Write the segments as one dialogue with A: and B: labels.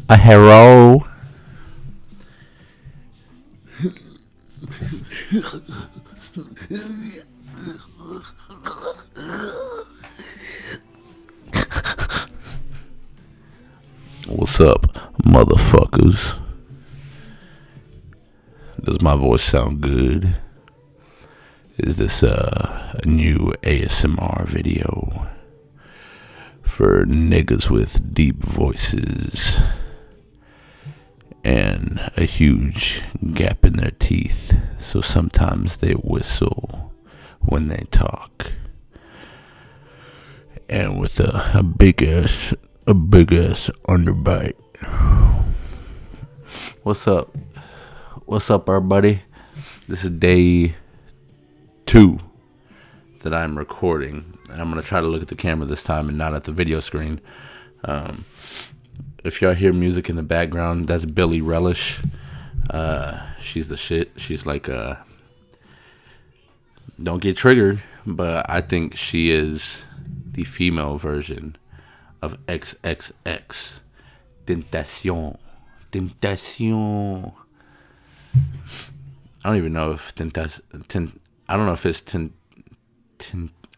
A: A hero. What's up, motherfuckers? Does my voice sound good? Is this a new ASMR video for niggas with deep voices and a huge gap in their teeth, so sometimes they whistle when they talk, and with a big ass underbite? What's up, everybody? This is day 2 that I'm recording, and I'm gonna try to look at the camera this time and not at the video screen. If y'all hear music in the background, that's Billie Relish. She's the shit. She's like don't get triggered, but I think she is the female version of XXX Tentacion. I don't even know if I don't know if it's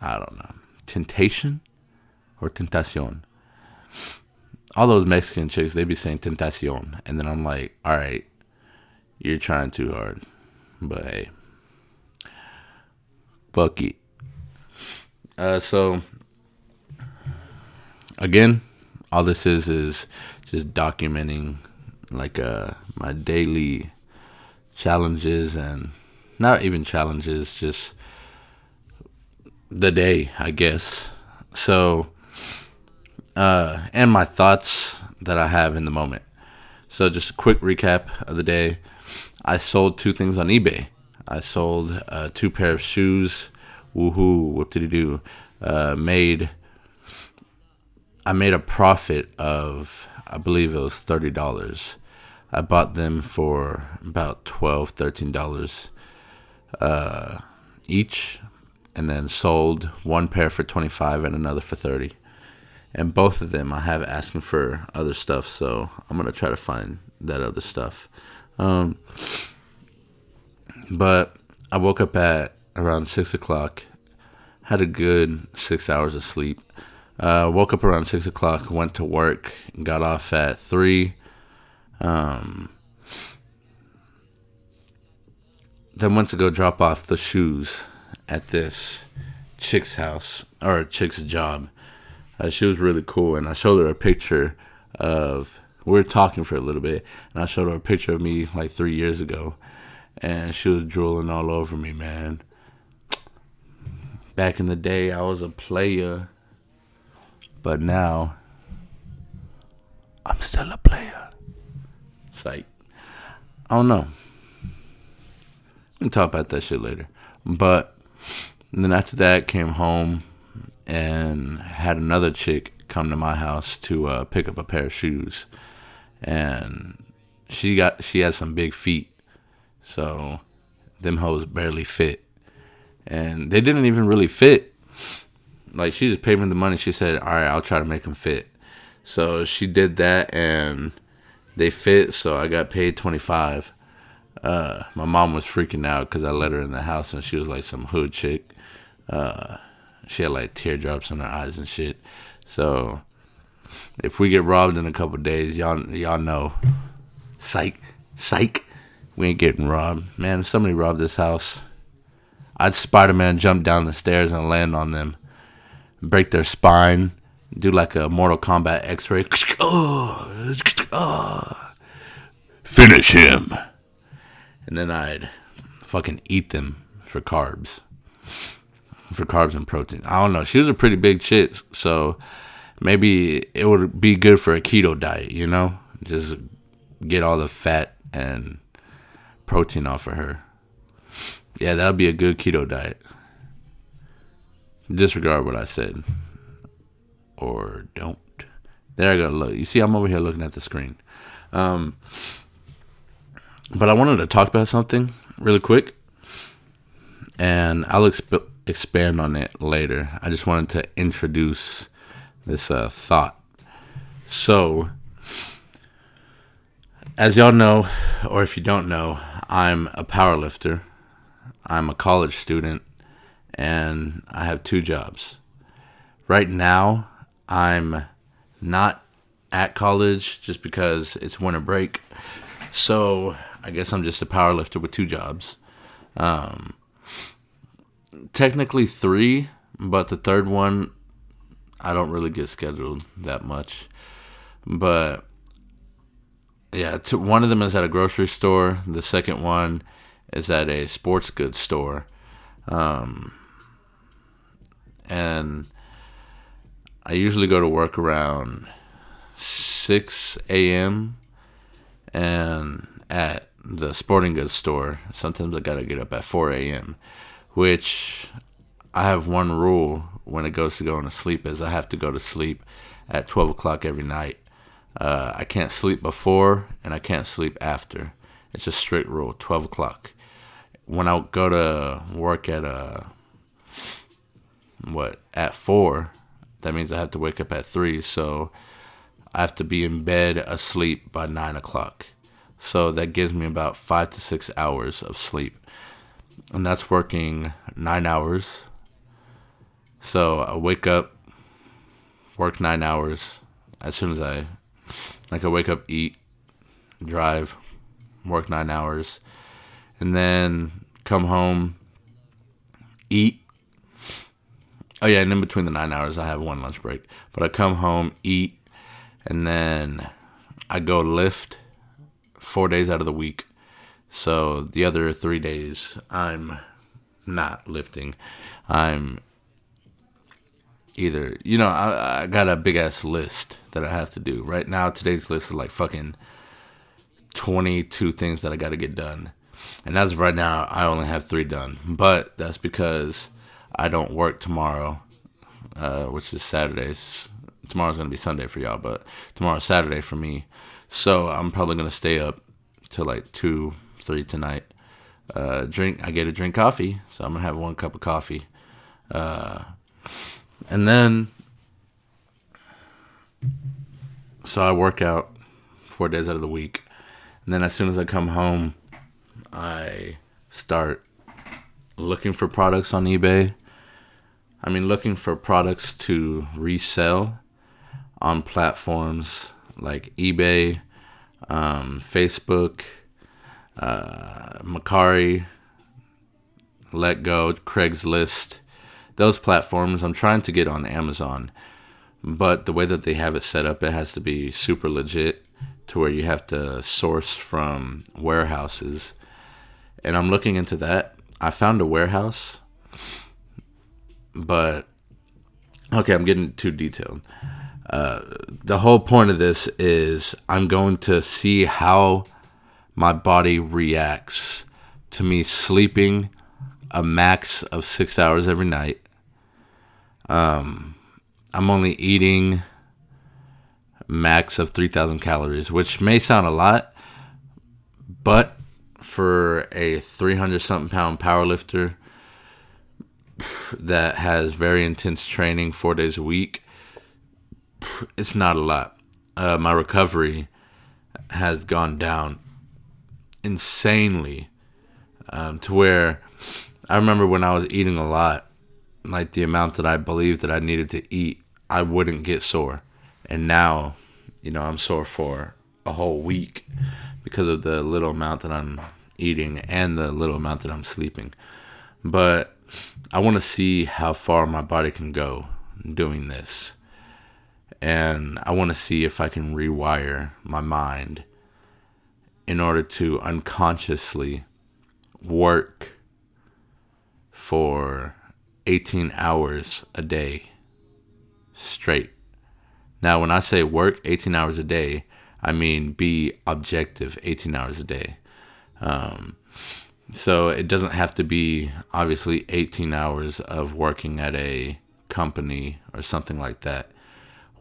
A: I don't know, Temptation or Tentacion. All those Mexican chicks, they be saying Tentacion, and then I'm like, all right, you're trying too hard, but hey, fuck it. So again, all this is just documenting like my daily challenges, and not even challenges, just the day, I guess. So and my thoughts that I have in the moment. So just a quick recap of the day. I sold 2 things on eBay. I sold 2 pair of shoes. Woohoo! What did he do? I made a profit of, I believe it was $30. I bought them for about $12, $13 each, and then sold 1 pair for $25 and another for $30. And both of them I have asking for other stuff, so I'm gonna try to find that other stuff. But I woke up at around 6 o'clock, had a good 6 hours of sleep. Woke up around 6 o'clock, went to work, got off at 3. Then went to go drop off the shoes at this chick's house, or a chick's job. She was really cool, and I showed her a picture of, we were talking for a little bit, and I showed her a picture of me like 3 years ago, and she was drooling all over me, man. Back in the day, I was a player, but now I'm still a player. It's like, I don't know. We can talk about that shit later. But then after that, came home and had another chick come to my house to pick up a pair of shoes, and she had some big feet, so them hoes barely fit, and they didn't even really fit. Like, she just paid me the money. She said, all right, I'll try to make them fit. So she did that, and they fit, so I got paid $25. My mom was freaking out because I let her in the house, and she was like some hood chick. She had like teardrops in her eyes and shit. So if we get robbed in a couple days, y'all know. Psych. We ain't getting robbed. Man, if somebody robbed this house, I'd Spider-Man jump down the stairs and land on them, break their spine, do like a Mortal Kombat X-ray. Finish him. And then I'd fucking eat them for carbs. For carbs and protein. I don't know. She was a pretty big chick, so maybe it would be good for a keto diet, you know? Just get all the fat and protein off of her. Yeah, that would be a good keto diet. Disregard what I said. Or don't. There I go. Look. You see, I'm over here looking at the screen. But I wanted to talk about something really quick, and I'll expand on it later. I just wanted to introduce this thought. So As y'all know, or if you don't know, I'm a power lifter. I'm a college student, and I have 2 jobs. Right now, I'm not at college just because it's winter break. So I guess I'm just a power lifter with 2 jobs. Technically 3, but the third one, I don't really get scheduled that much. But yeah, one of them is at a grocery store. The second one is at a sports goods store. And I usually go to work around 6 a.m. And at the sporting goods store, sometimes I gotta get up at 4 a.m., which I have one rule when it goes to going to sleep is I have to go to sleep at 12 o'clock every night. I can't sleep before and I can't sleep after. It's a strict rule, 12 o'clock. When I go to work at at 4, that means I have to wake up at 3, so I have to be in bed asleep by 9 o'clock. So that gives me about 5 to 6 hours of sleep. And that's working 9 hours. So I wake up, work 9 hours. As soon as I wake up, eat, drive, work 9 hours. And then come home, eat. Oh yeah, and in between the 9 hours, I have one lunch break. But I come home, eat, and then I go lift 4 days out of the week. So the other 3 days, I'm not lifting. I'm either, I got a big ass list that I have to do. Right now, today's list is like fucking 22 things that I got to get done. And as of right now, I only have 3 done. But that's because I don't work tomorrow, which is Saturdays. Tomorrow's going to be Sunday for y'all, but tomorrow's Saturday for me. So I'm probably going to stay up till like 2, 3 tonight. I get to drink coffee, so I'm going to have 1 cup of coffee. And then, so I work out 4 days out of the week. And then as soon as I come home, I start looking for products on eBay. I mean, looking for products to resell on platforms like eBay, Facebook, Mercari, Let Go, Craigslist. Those platforms, I'm trying to get on Amazon. But the way that they have it set up, it has to be super legit to where you have to source from warehouses. And I'm looking into that. I found a warehouse, but okay, I'm getting too detailed. The whole point of this is I'm going to see how my body reacts to me sleeping a max of 6 hours every night. I'm only eating max of 3,000 calories, which may sound a lot, but for a 300-something pound powerlifter that has very intense training 4 days a week, it's not a lot. My recovery has gone down insanely to where I remember when I was eating a lot, like the amount that I believed that I needed to eat, I wouldn't get sore. And now, I'm sore for a whole week because of the little amount that I'm eating and the little amount that I'm sleeping. But I want to see how far my body can go doing this. And I want to see if I can rewire my mind in order to unconsciously work for 18 hours a day straight. Now, when I say work 18 hours a day, I mean be objective 18 hours a day. So it doesn't have to be obviously 18 hours of working at a company or something like that.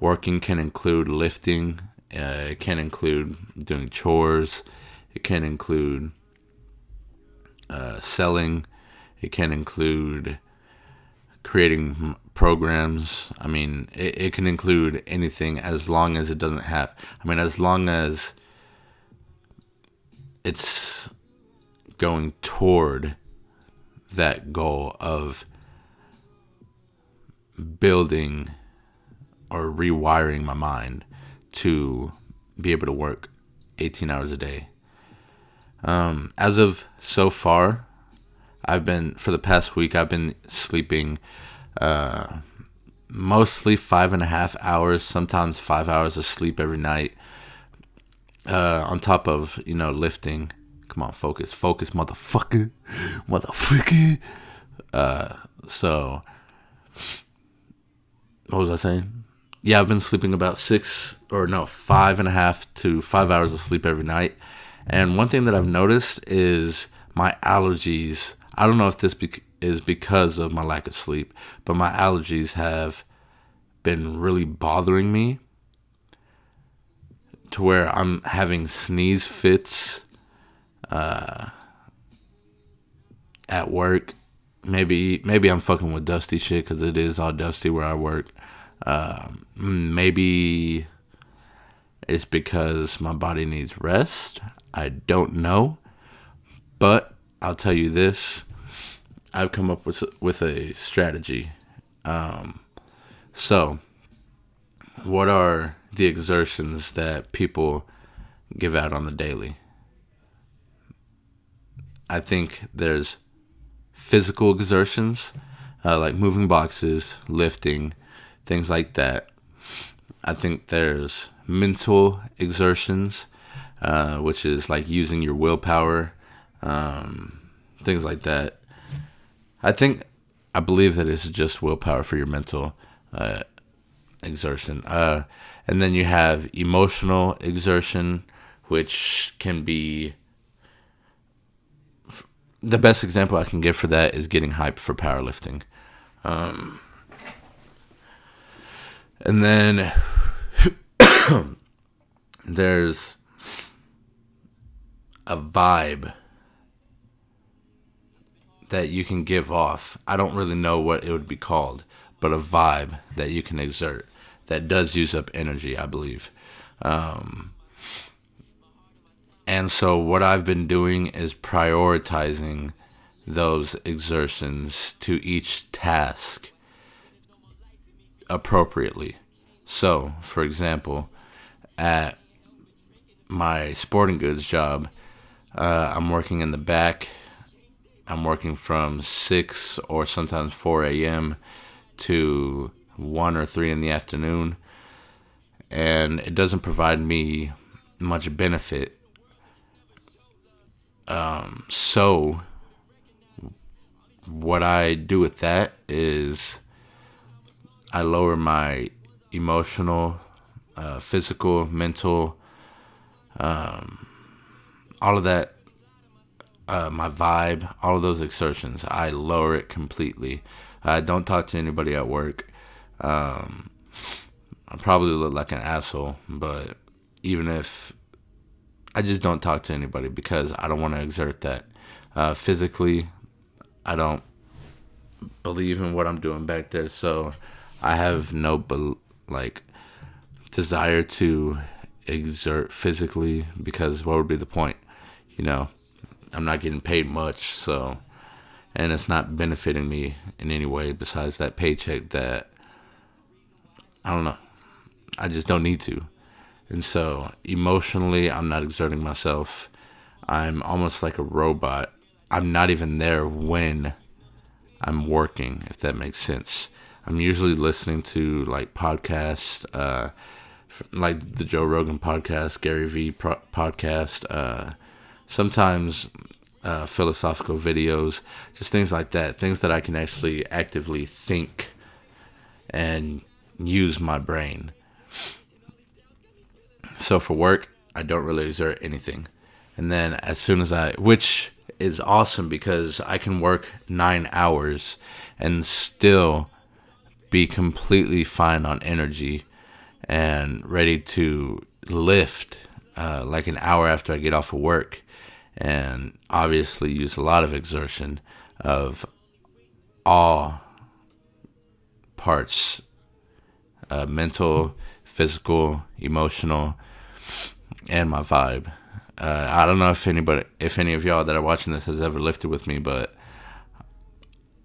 A: Working can include lifting. It can include doing chores. It can include selling. It can include creating programs. I mean, it can include anything as long as it doesn't have. I mean, as long as it's going toward that goal of building or rewiring my mind to be able to work 18 hours a day. As of so far, for the past week, I've been sleeping mostly 5.5 hours, sometimes 5 hours of sleep every night. On top of, lifting. Come on, focus, motherfucker. So, what was I saying? Yeah, I've been sleeping about 5.5 to 5 hours of sleep every night. And one thing that I've noticed is my allergies. I don't know if this is because of my lack of sleep, but my allergies have been really bothering me to where I'm having sneeze fits at work. Maybe I'm fucking with dusty shit because it is all dusty where I work. Maybe it's because my body needs rest. I don't know. But I'll tell you this. I've come up with a strategy. So, what are the exertions that people give out on the daily? I think there's physical exertions, like moving boxes, lifting, things like that. I think there's mental exertions, which is like using your willpower, things like that. I believe that it's just willpower for your mental exertion. And then you have emotional exertion, which can be... The best example I can give for that is getting hyped for powerlifting. And then there's a vibe that you can give off. I don't really know what it would be called, but a vibe that you can exert that does use up energy, I believe. And so what I've been doing is prioritizing those exertions to each task appropriately. So, for example, at my sporting goods job, I'm working in the back. I'm working from 6 or sometimes 4 a.m. to 1 or 3 in the afternoon. And it doesn't provide me much benefit. So what I do with that is I lower my emotional, physical, mental, all of that, my vibe, all of those exertions, I lower it completely. I don't talk to anybody at work. I probably look like an asshole, but even if I just don't talk to anybody because I don't want to exert that. Physically, I don't believe in what I'm doing back there, so I have no desire to exert physically because what would be the point? I'm not getting paid much, so, and it's not benefiting me in any way besides that paycheck that, I don't know, I just don't need to. And so emotionally, I'm not exerting myself. I'm almost like a robot. I'm not even there when I'm working, if that makes sense. I'm usually listening to podcasts, like the Joe Rogan podcast, Gary V podcast, sometimes philosophical videos, just things like that. Things that I can actually actively think and use my brain. So for work, I don't really exert anything. And then as soon as which is awesome because I can work 9 hours and still be completely fine on energy and ready to lift like an hour after I get off of work. And obviously use a lot of exertion of all parts, mental, physical, emotional, and my vibe. I don't know if any of y'all that are watching this has ever lifted with me, but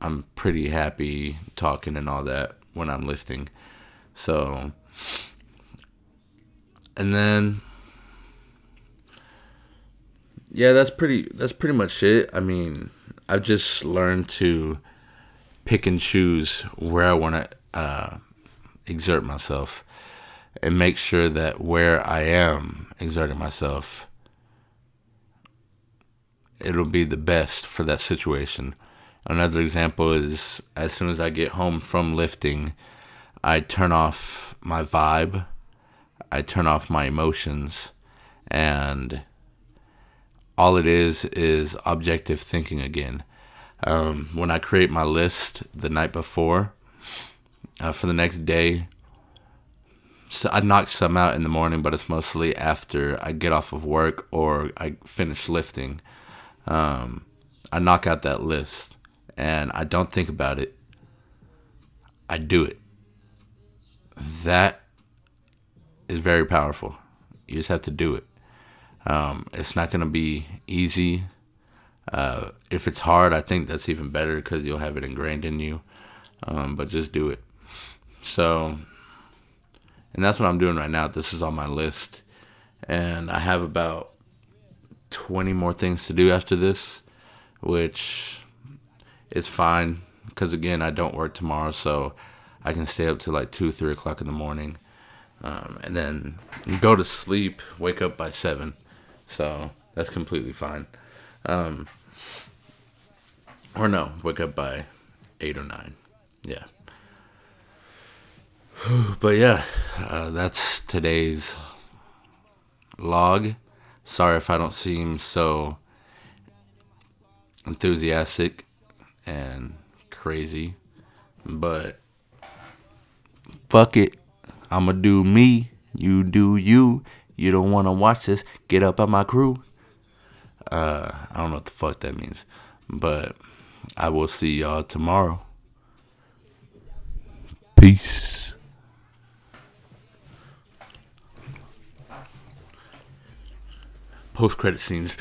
A: I'm pretty happy talking and all that when I'm lifting. So, and then, yeah, that's pretty much it. I mean, I've just learned to pick and choose where I want to exert myself, and make sure that where I am exerting myself, it'll be the best for that situation. Another example is, as soon as I get home from lifting, I turn off my vibe, I turn off my emotions, and all it is objective thinking again. When I create my list the night before for the next day, so I knock some out in the morning, but it's mostly after I get off of work or I finish lifting. I knock out that list and I don't think about it. I do it. That is very powerful. You just have to do it. It's not going to be easy. If it's hard, I think that's even better because you'll have it ingrained in you. But just do it. So, and that's what I'm doing right now. This is on my list. And I have about 20 more things to do after this, which is fine. Because, again, I don't work tomorrow, so I can stay up till like 2, 3 o'clock in the morning. And then go to sleep, wake up by 7. So that's completely fine. Or no, wake up by 8 or 9. Yeah. But yeah, that's today's log. Sorry if I don't seem so enthusiastic and crazy, but fuck it. I'ma do me, you do you. You don't wanna watch this, get up on my crew. I don't know what the fuck that means, but I will see y'all tomorrow. Peace. Post-credit scenes.